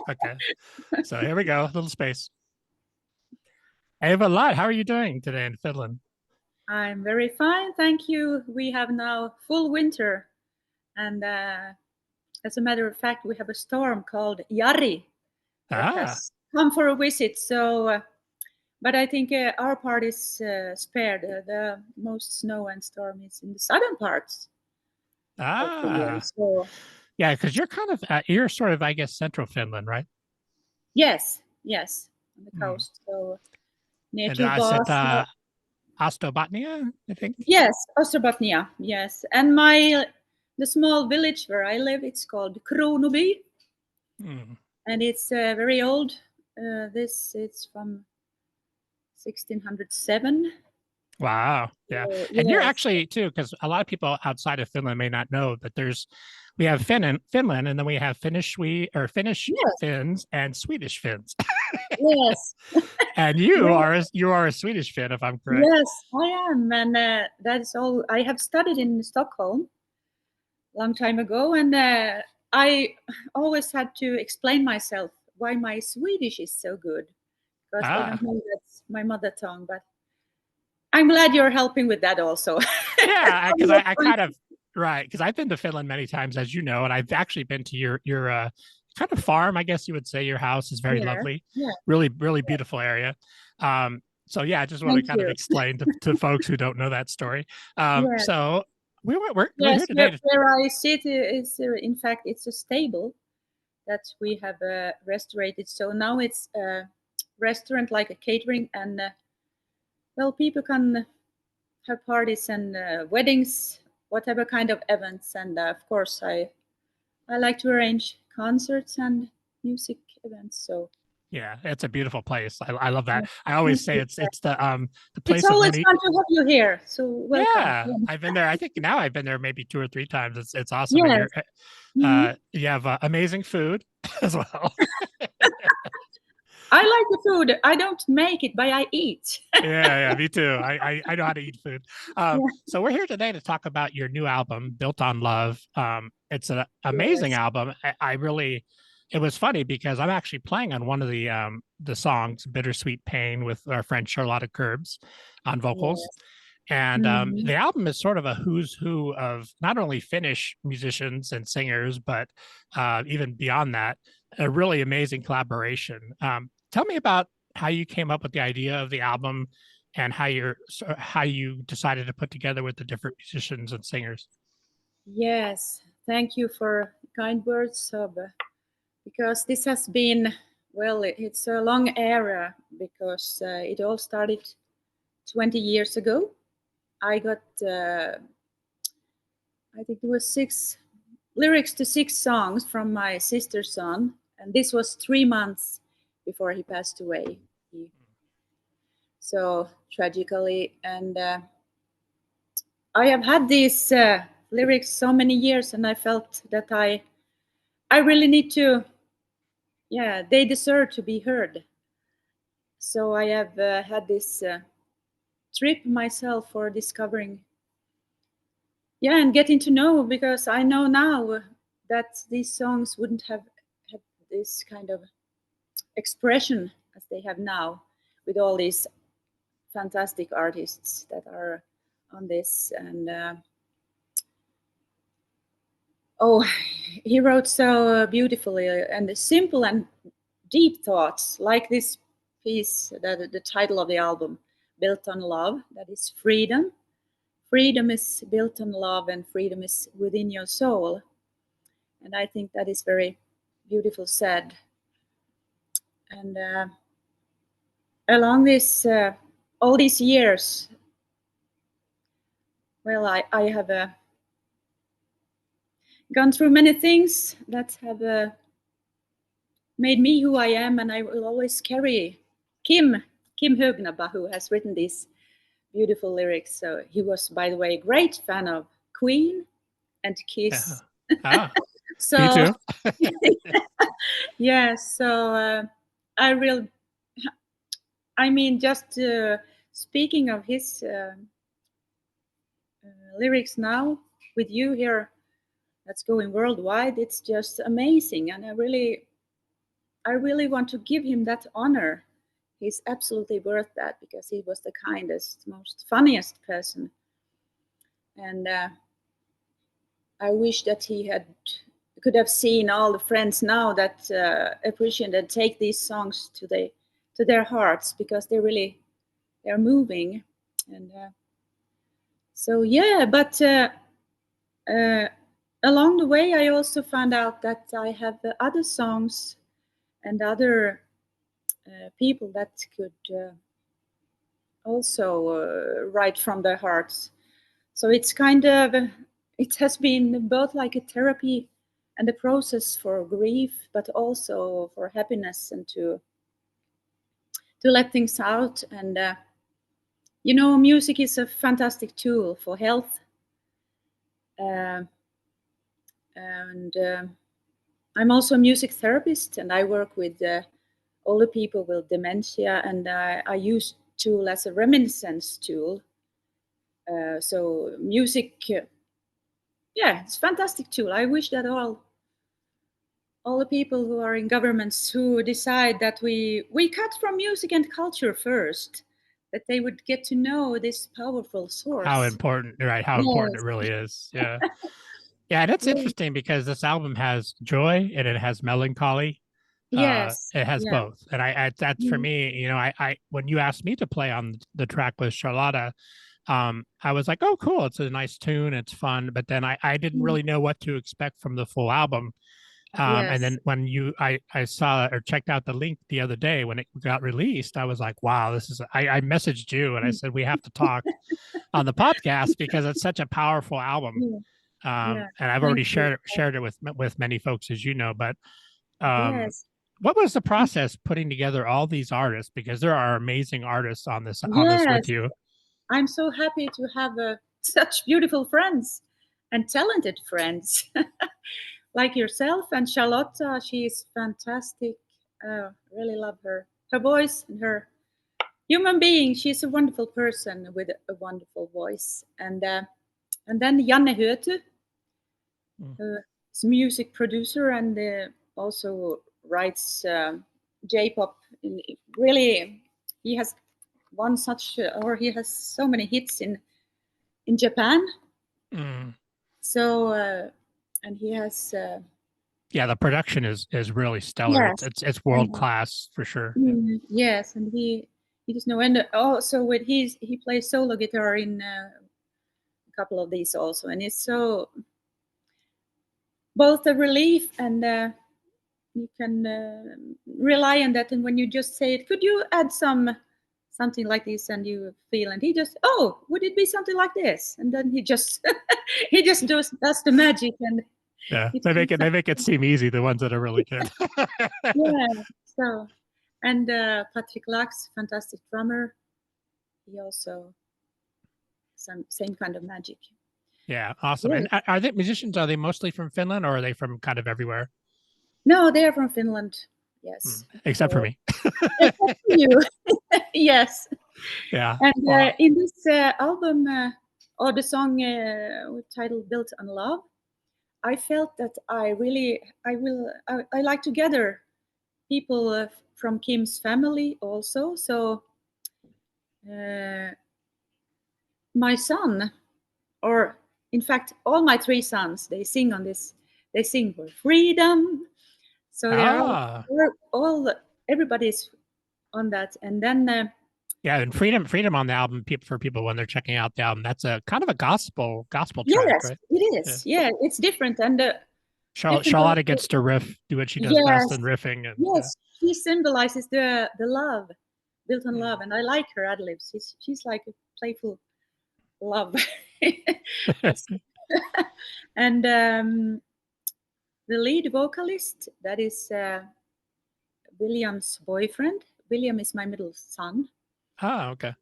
Okay. So here we go. A little space. Eva-Lott, how are you doing today in Finland? I'm very fine, thank you. We have now full winter, and as a matter of fact, we have a storm called Jari that Ah, has come for a visit. But I think our part is spared. The most snow and storm is in the southern parts of Finland. ah. So Yeah, because you're kind of you're sort of, I guess, central Finland, right? yes, on the Hmm. coast. So near And to I said Vaasa. Ostobotnia, I think. Yes, Ostrobotnia. Yes, and the small village where I live, it's called Kronoby, Hmm. and it's very old. This it's from 1607. Wow. Yeah. So, And you're yes, actually too, because a lot of people outside of Finland may not know that we have Finland, and then we have Finnish yes, Finns and Swedish Finns. yes, And yes, you are a Swedish Finn, if I'm correct. yes, I am, and that's all. I have studied in Stockholm long time ago, and I always had to explain myself why my Swedish is so good because they Ah, don't know that's my mother tongue. But I'm glad you're helping with that also. yeah, because I kind of right, because I've been to Finland many times, as you know, and I've actually been to your kind of farm, I guess you would say. Your house is very Yeah, lovely, yeah. really beautiful area. So yeah, I just want to Thank kind of you. explain to folks who don't know that story. Yes, So we're yes. here today to Where I sit is, in fact, it's a stable that we have restorated. So now it's a restaurant, like a catering, and well, people can have parties and weddings, whatever kind of events. And of course, I like to arrange concerts and music events. So yeah, it's a beautiful place. I love yeah, that. I always thank say you. it's the It's place of always many. fun to have you here. So welcome. Yeah, I've been there. I think now I've been there maybe 2 or 3 times. It's awesome, and Yes. Mhm. you have amazing food as well. I like the food. I don't make it, but I eat. Yeah, me too. I know how to eat food. Yeah. So we're here today to talk about your new album, Built on Love. It's an amazing Yes. album. I really, it was funny because I'm actually playing on one of the songs, Bittersweet Pain, with our friend Charlotta Kerbs on vocals. Yes. And Mhm. the album is sort of a who's who of not only Finnish musicians and singers, but even beyond that, a really amazing collaboration. Tell me about how you came up with the idea of the album and how you decided to put together with the different musicians and singers. Yes. Thank you for kind words of because this has been well, it's a long era because it all started 20 years ago. I got I think it was six lyrics to six songs from my sister's son, and this was 3 months before he passed away. He, so tragically, and I have had these lyrics so many years, and I felt that I really need to, yeah, they deserve to be heard. So I have had this trip myself for discovering, yeah, and getting to know because I know now that these songs wouldn't have this kind of expression as they have now with all these fantastic artists that are on this and oh, he wrote so beautifully and simple and deep thoughts, like this piece, that the title of the album, Built on Love, that is freedom. Freedom is built on love, and freedom is within your soul. And I think that is very beautiful said. And along this, all these years, well, I have gone through many things that have made me who I am, and I will always carry Kim Högnabba, who has written these beautiful lyrics. So he was, by the way, a great fan of Queen and Yeah. Kiss. Ah, me So too. yeah, so I mean, just speaking of his lyrics now with you here, that's going worldwide. It's just amazing, and I really I really want to give him that honor. He's absolutely worth that because he was the kindest, most funniest person. And I wish that he could have seen all the friends now that appreciate and take these songs to their hearts, because they're moving. And so yeah, but along the way I also found out that I have other songs and other people that could also write from their hearts. So it's kind of, it has been both like a therapy and a process for grief, but also for happiness and to let things out. And you know, music is a fantastic tool for health. And I'm also a music therapist, and I work with older people with dementia, and I use tool as a reminiscence tool. So music, yeah, it's a fantastic tool. I wish that all the people who are in governments who decide that we cut from music and culture first, that they would get to know this powerful source. How important, right? How important it really is. Yeah. Yeah. And it's interesting because this album has joy and it has melancholy. Yes. It has both. And that's for me, you know, I when you asked me to play on the track with Charlotta, I was like, oh, cool. It's a nice tune. It's fun. But then I didn't really know what to expect from the full album. And then when I saw or checked out the link the other day when it got released, I was like, wow, this is, I messaged you and I said, we have to talk on the podcast because it's such a powerful album. And I've already shared it with many folks, as you know, but what was the process putting together all these artists? Because there are amazing artists on this with you. I'm so happy to have such beautiful friends and talented friends like yourself and Charlotta. She is fantastic. Really love her voice and her human being. She's a wonderful person with a wonderful voice. And then Janne Höte, is a music producer and also writes J-pop. Really, he has won or he has so many hits in Japan. So and he has yeah, the production is really stellar. It's world class for sure. Yes, and he does know, and also with he plays solo guitar in a couple of these also, and it's so both a relief and you can rely on that. And when you just say it, could you add something like this, and you feel, and he just, oh, would it be something like this, and then he just he just does the magic. And yeah, they make it seem easy, the ones that are really good. Yeah. So, and Patrick Lax, fantastic drummer, he also same kind of magic. Yeah, awesome. And are they musicians? Are they mostly from Finland, or are they from kind of everywhere? No, they are from Finland. Yes. Except for me. Except for you. Yes. Yeah. And in this album, or the song titled "Built on Love," I felt that I like to gather people from Kim's family also. So my son, or in fact all my three sons, they sing on this. They sing for freedom. So they're all everybody's on that. And then yeah, and freedom on the album, for people when they're checking out the album, that's a kind of a gospel track, right? It is. Yeah, it's different. And Charlotta gets to do what she does best in riffing. And, she symbolizes the love, built on love, and I like her ad libs. She's like a playful love. And the lead vocalist, that is William's boyfriend. William is my middle son. Oh, okay.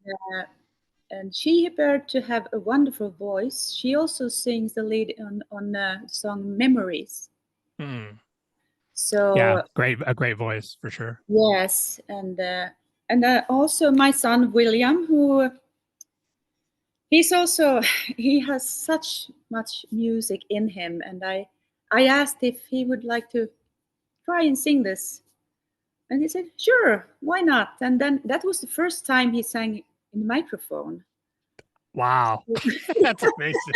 And she appeared to have a wonderful voice. She also sings the lead on the song "Memories." So yeah, a great voice for sure. Yes, and also my son William, who he has such much music in him, and I asked if he would like to try and sing this And he said, sure, why not? And then that was the first time he sang in the microphone. Wow. That's amazing.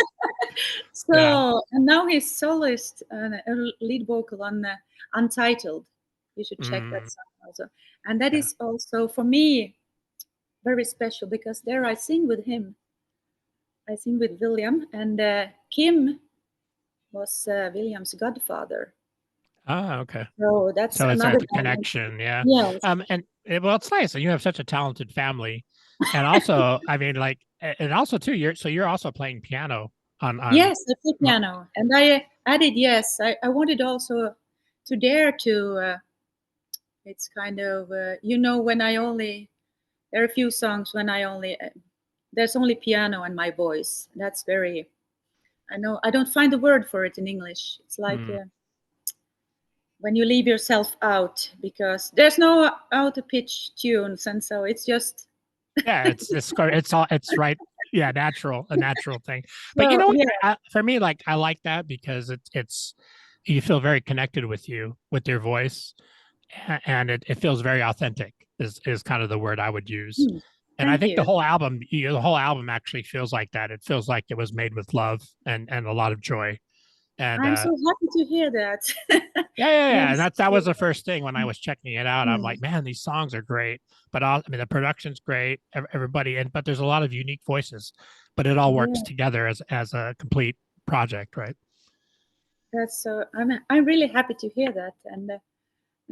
So, Yeah. and now he's soloist and a lead vocal on Untitled. You should check that song also. And that is also, for me, very special because there I sing with him. I sing with William, and Kim was William's godfather. Oh, okay. So that's So it's another a connection, yeah. Yes. And well, it's nice, and you have such a talented family, and also, I mean, like, and also too, you're also playing piano on. Yes, I play piano, and I added yes. I wanted also to dare to. It's kind of when I only there are a few songs when I only there's only piano and my voice. That's very. I know I don't find the word for it in English. It's like. When you leave yourself out because there's no out of pitch tunes, and so it's just it's right, yeah, a natural thing. But well, for me, like, I like that because it's you feel very connected with your voice, and it feels very authentic is kind of the word I would use. And I think the whole album actually feels like that. It feels like it was made with love and a lot of joy. And I'm so happy to hear that. yeah. And that was the first thing when I was checking it out. I'm like, man, these songs are great. But I mean, the production's great. Everybody, but there's a lot of unique voices. But it all works together as a complete project, right? That's so. I'm really happy to hear that, and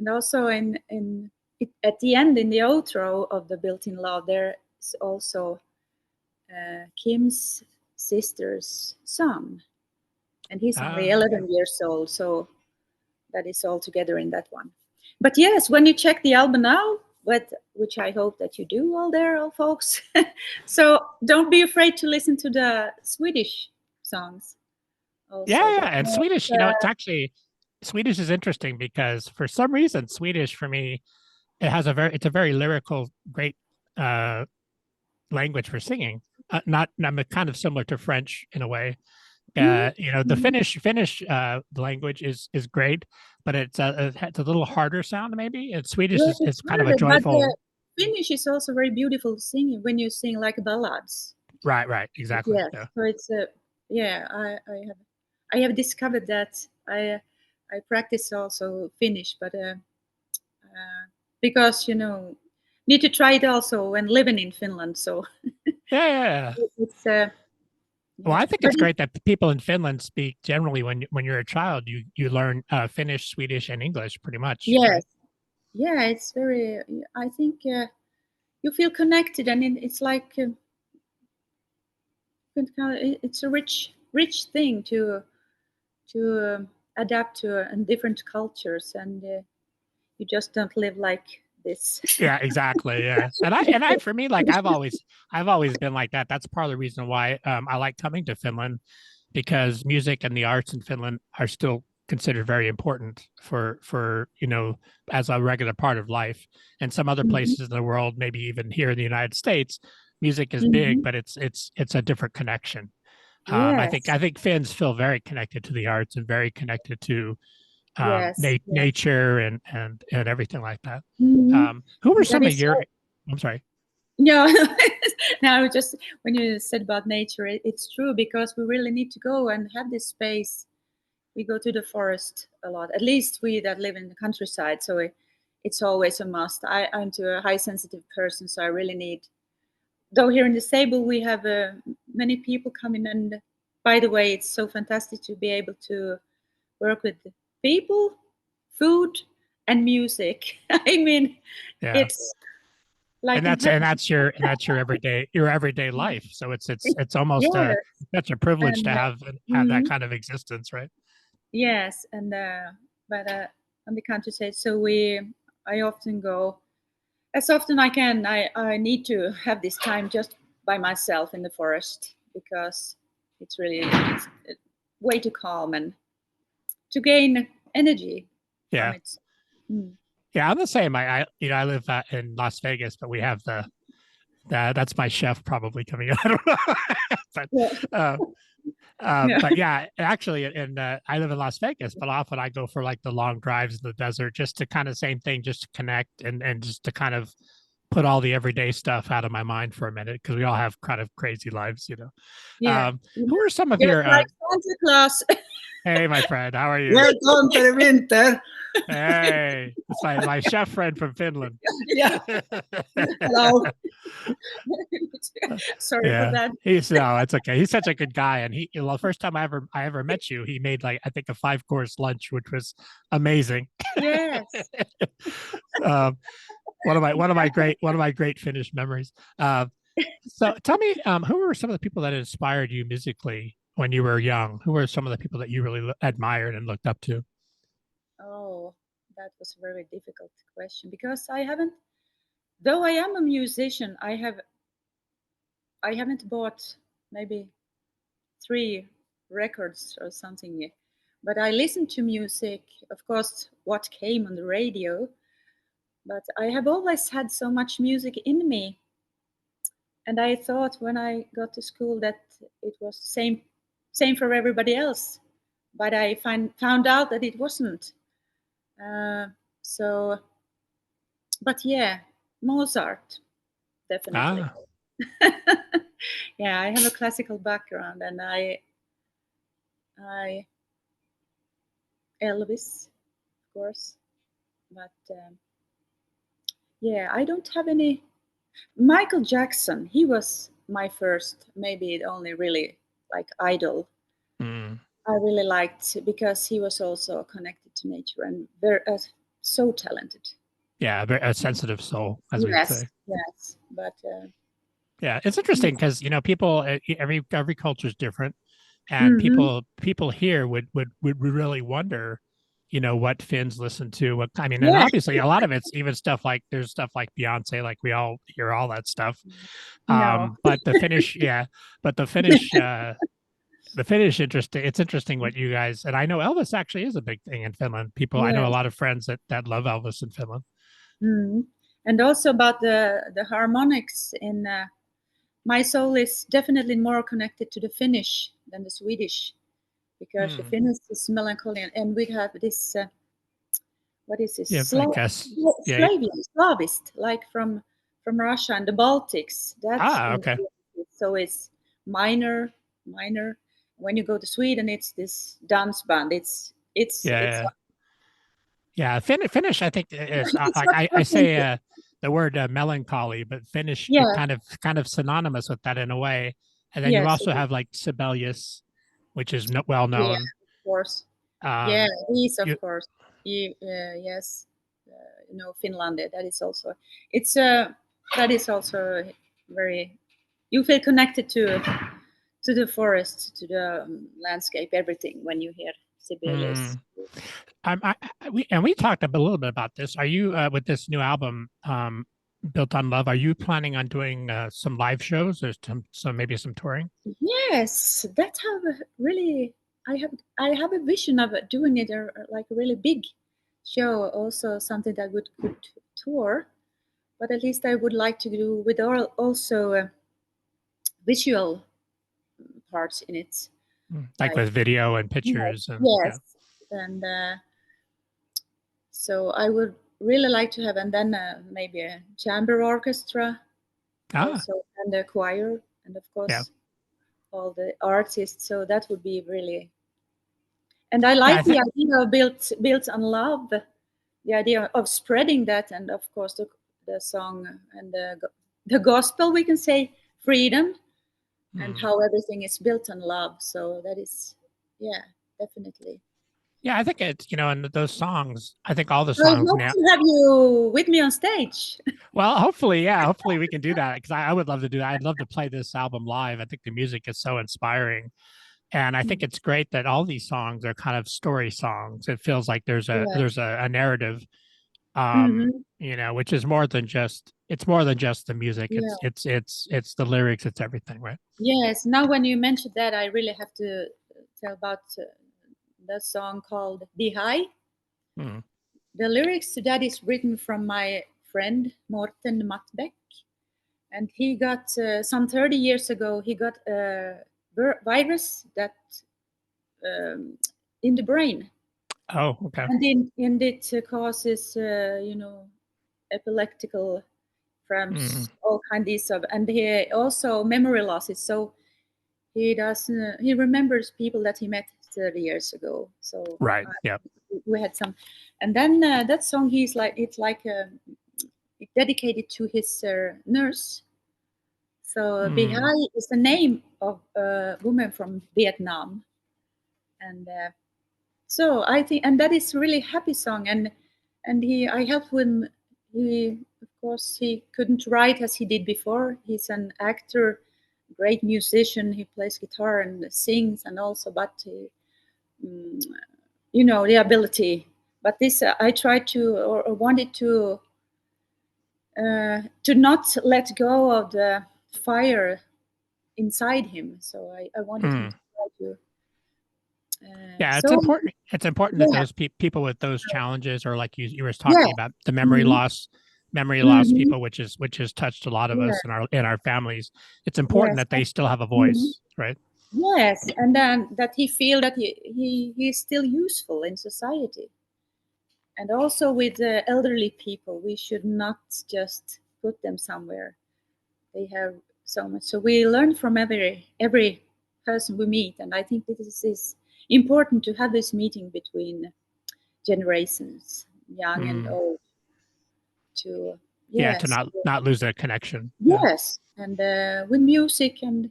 also at the end in the outro of the Built-in Love, there's also Kim's sister's son, and he's only 11 years old. So that is all together in that one. But yes, when you check the album now, which I hope that you do all folks. So don't be afraid to listen to the Swedish songs. Also. Yeah. And Swedish, it's actually Swedish is interesting because for some reason Swedish for me it's a very lyrical, great language for singing. Not kind of similar to French in a way. The Finnish language is great, but it's a little harder sound maybe. And Swedish is kind of a joyful. But Finnish is also very beautiful singing when you sing like ballads. Right, exactly. Yes. Yeah. So it's I have discovered that I practice also Finnish, but because need to try it also when living in Finland. So yeah. It's well, I think it's great that people in Finland speak generally when you're a child, you learn Finnish, Swedish, and English pretty much. Yes. Right? Yeah, it's very. I think you feel connected, and it's like it's a rich thing to adapt to different cultures, and you just don't live like this. Yeah, exactly. Yeah, and I for me, like I've always been like that. That's part of the reason why I like coming to Finland, because music and the arts in Finland are still considered very important for as a regular part of life. And some other places in the world, maybe even here in the United States, music is big, but it's a different connection. I think Finns feel very connected to the arts and very connected to nature and everything like that. Who were some of your? I'm sorry. No, no, just when you said about nature, it's true because we really need to go and have this space. We go to the forest a lot, at least we that live in the countryside. So it's always a must. I'm a high sensitive person, so I really need. Though here in the Sable we have many people coming, and by the way, it's so fantastic to be able to work with people, food, and music. I mean, it's like that's your everyday life. So it's almost such a privilege to have that kind of existence, right? Yes, and but on the countryside, so I often go as often I can. I need to have this time just by myself in the forest because it's really way too calm and to gain energy. Yeah. Yeah, I'm the same. I live in Las Vegas, but we have that's my chef probably coming out. I don't know. But But yeah, actually, and I live in Las Vegas, but often I go for like the long drives in the desert, just to kind of same thing, just to connect and just to kind of put all the everyday stuff out of my mind for a minute because we all have kind of crazy lives, you know. Yeah. Who are some of Just your? like Santa Claus. Hey, my friend, how are you? Welcome to the winter. Hey, it's my chef friend from Finland. Yeah. Hello. Sorry for that. No, it's okay. He's such a good guy, and the first time I ever met you, he made like I think a 5-course lunch, which was amazing. Yes. One of my great Finnish memories. So tell me, who were some of the people that inspired you musically when you were young? Who were some of the people that you really admired and looked up to? Oh, that was a very difficult question because though I am a musician, I haven't bought maybe 3 records or something yet. But I listen to music, of course, what came on the radio. But I have always had so much music in me. And I thought when I got to school that it was same for everybody else. But I found out that it wasn't. But yeah, Mozart, definitely. Yeah, I have a classical background, and I Elvis, of course, but yeah, I don't have any. Michael Jackson, he was my first, maybe the only really like idol. I really liked because he was also connected to nature and very so talented. Yeah, a sensitive soul, as we would say. Yes, but yeah, it's interesting because people, every culture is different, and people here would really wonder, what Finns listen to. What I mean, and obviously a lot of it's even stuff like there's stuff like Beyonce, like we all hear all that stuff. No. But the Finnish, the Finnish interesting. It's interesting what you guys, and I know Elvis actually is a big thing in Finland. I know a lot of friends that love Elvis in Finland. And also about the harmonics in my soul is definitely more connected to the Finnish than the Swedish, because the Finnish is melancholy, and we have this what is this? Slavist, like from Russia and the Baltics. That's okay. So it's minor. When you go to Sweden, it's this dance band. It's Finnish, I think is I say the word melancholy, but Finnish kind of synonymous with that in a way. And then you also have like Sibelius, which is well known. Yeah, of course. He's of course. Yes, Finland. That is also very. You feel connected to the forest, to the landscape, everything when you hear Sibelius. We talked a little bit about this. Are you with this new album, Built on Love? Are you planning on doing some live shows or maybe some touring? Yes, that's how really I have a vision of doing it like a really big show. Also something that could tour, but at least I would like to do with also visual parts in it, like with video and pictures. And so I would really like to have, and then maybe a chamber orchestra, also, and a choir, and of course all the artists. So that would be really. And I like the idea of built on love, the idea of spreading that, and of course the song and the gospel, we can say, freedom, and how everything is built on love. So that is, definitely. Yeah, I think it's, and those songs, I think all the songs now. To have you with me on stage. Well, hopefully we can do that, because I would love to do that. I'd love to play this album live. I think the music is so inspiring. And I think it's great that all these songs are kind of story songs. It feels like there's a narrative, which is more than just the music. It's the lyrics, it's everything, right? Yes. Now, when you mentioned that, I really have to tell about the song called Be High. The lyrics to that is written from my friend Morten Mattbeck, and he got some 30 years ago. He got virus that in the brain. Oh, okay. And it causes, epileptical cramps, all kinds of, and he also memory losses. So he doesn't. He remembers people that he met 30 years ago. So Right. Yeah. we had some, and then that song it's like dedicated to his nurse. So Bihai is the name of a woman from Vietnam, and so I think, and that is really happy song, and I helped him. He, of course, he couldn't write as he did before. He's an actor, great musician. He plays guitar and sings, and also, but the ability. But this, I tried to, or wanted to not let go of the fire inside him. So I wanted him to try to. Yeah, it's important. It's important that those people with those challenges, or like you were talking about, the memory loss people, which has touched a lot of us in our families. It's important that they still have a voice, right? Yes, and then that he feel that he is still useful in society. And also with the elderly people, we should not just put them somewhere. They have so much. So we learn from every person we meet, and I think this is important to have this meeting between generations, young and old, to not lose that connection. Yes, and with music and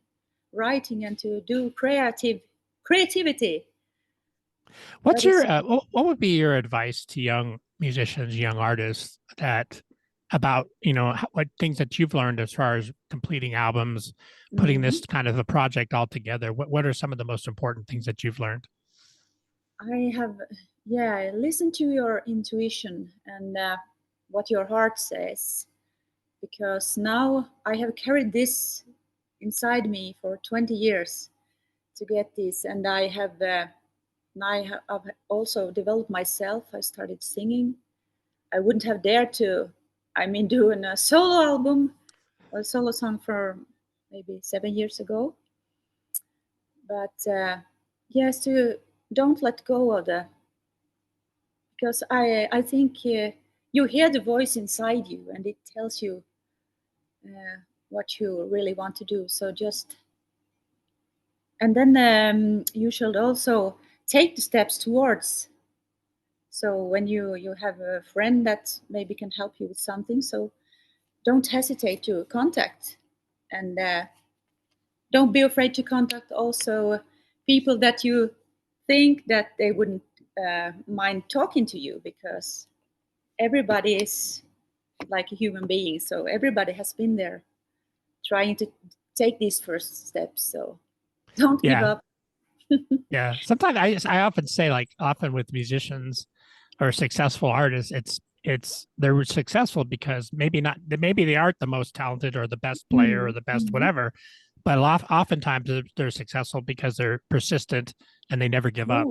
writing, and to do creativity. What's your what would be your advice to young musicians, young artists, about what things that you've learned as far as completing albums, putting this kind of a project all together? What are some of the most important things that you've learned? I have, listen to your intuition and what your heart says, because now I have carried this inside me for 20 years to get this, and I have also developed myself. I started singing. I wouldn't have dared to, doing a solo album or a solo song for maybe 7 years ago. But yes, don't let go of because I think you hear the voice inside you, and it tells you what you really want to do. So and then you should also take the steps towards. So when you have a friend that maybe can help you with something, so don't hesitate to contact, and don't be afraid to contact also people that you think that they wouldn't mind talking to you, because everybody is like a human being. So everybody has been there trying to take these first steps. So don't give up. Yeah. Sometimes I often say, like, often with musicians or successful artists, they're successful because maybe they aren't the most talented or the best player or the best whatever, but oftentimes they're successful because they're persistent and they never give up.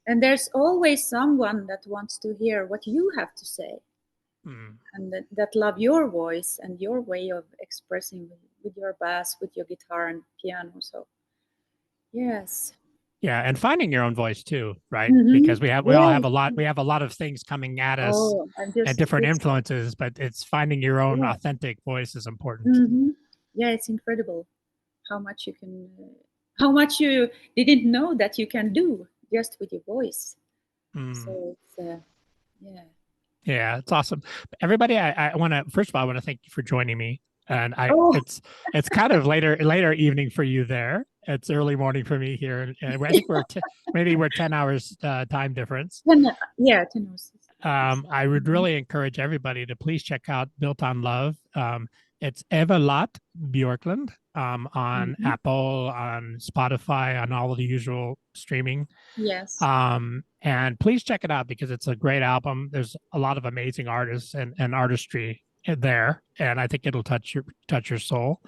And there's always someone that wants to hear what you have to say, and that love your voice and your way of expressing with your bass, with your guitar and piano. So yes. Yeah, and finding your own voice too, right? Because we all have a lot of things coming at us and different influences, but it's finding your own authentic voice is important. Yeah, it's incredible how much you didn't know that you can do just with your voice. So it's yeah, it's awesome. Everybody, I want to first of all, I want to thank you for joining me. And it's kind of later evening for you there. It's early morning for me here, and I think we're 10 hours time difference. 10 hours. I would really encourage everybody to please check out Built on Love. It's Eva-Lott Björklund on Apple, on Spotify, on all of the usual streaming. Yes. And please check it out because it's a great album. There's a lot of amazing artists and artistry there, and I think it'll touch your soul.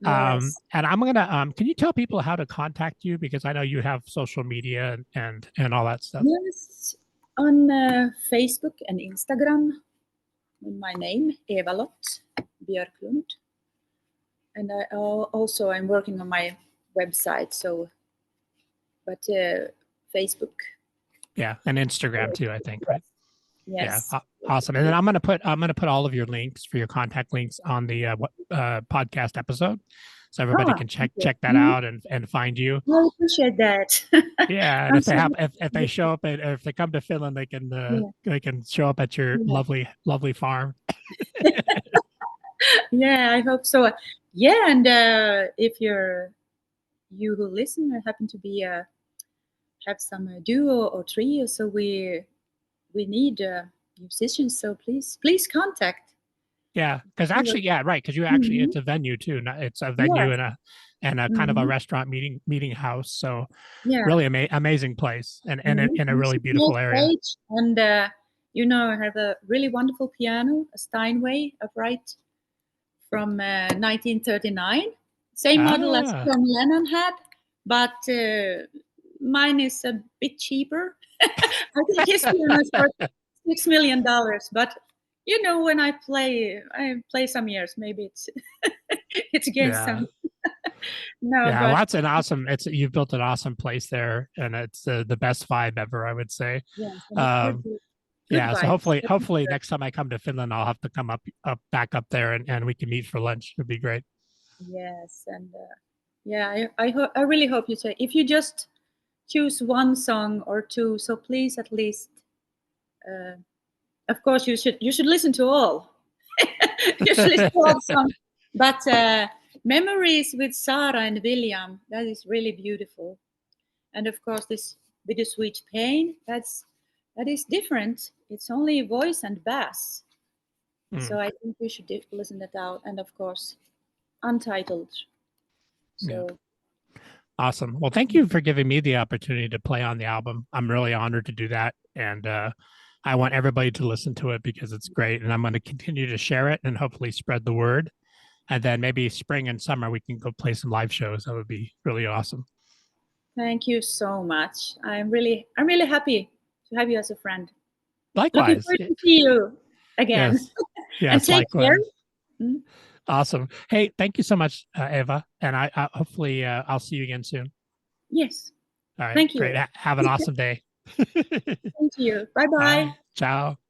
Yes. And I'm gonna can you tell people how to contact you, because I know you have social media and all that stuff. Yes, on Facebook and Instagram with my name, Eva-Lott Björklund, and I'm working on my website. So, but Facebook. Yeah, and Instagram too, I think, right? Yes. Yeah, awesome. And then I'm gonna put all of your links for your contact links on the podcast episode, so everybody can check that out and find you. I appreciate that. Yeah, and if they show up or if they come to Finland, they can show up at your lovely farm. Yeah, I hope so. Yeah, and if you who listen happen to be have some duo or trio, so we need musicians. So please contact. Yeah, because actually, yeah, right. Because you actually, it's a venue too. It's a venue and a kind of a restaurant meeting house. So really amazing place and in a really beautiful area. And I have a really wonderful piano, a Steinway upright from 1939. Same model as John Lennon had, but mine is a bit cheaper. I think his piano is worth $6 million, but when I play some years, maybe it's against some. No, yeah, well, that's an awesome. You've built an awesome place there, and it's the best vibe ever, I would say. Yes, yeah, so hopefully next time I come to Finland, I'll have to come back up there, and we can meet for lunch. It'd be great. Yes, and I really hope you say if you just choose one song or two, so please at least. Of course, you should listen to all. You should listen to all songs. But Memories with Sarah and William, that is really beautiful. And of course, this Bittersweet Pain, that is different. It's only voice and bass. So I think you should listen that out. And of course, Untitled. So. Yeah. Awesome. Well, thank you for giving me the opportunity to play on the album. I'm really honored to do that. And I want everybody to listen to it because it's great. And I'm going to continue to share it and hopefully spread the word. And then maybe spring and summer, we can go play some live shows. That would be really awesome. Thank you so much. I'm really happy to have you as a friend. Likewise. Looking forward to see you again. Yes, and take likewise. Care. Awesome. Hey, thank you so much, Eva. And I hopefully I'll see you again soon. Yes. All right. Thank you. Great. Have an awesome day. Thank you. Bye-bye. Ciao.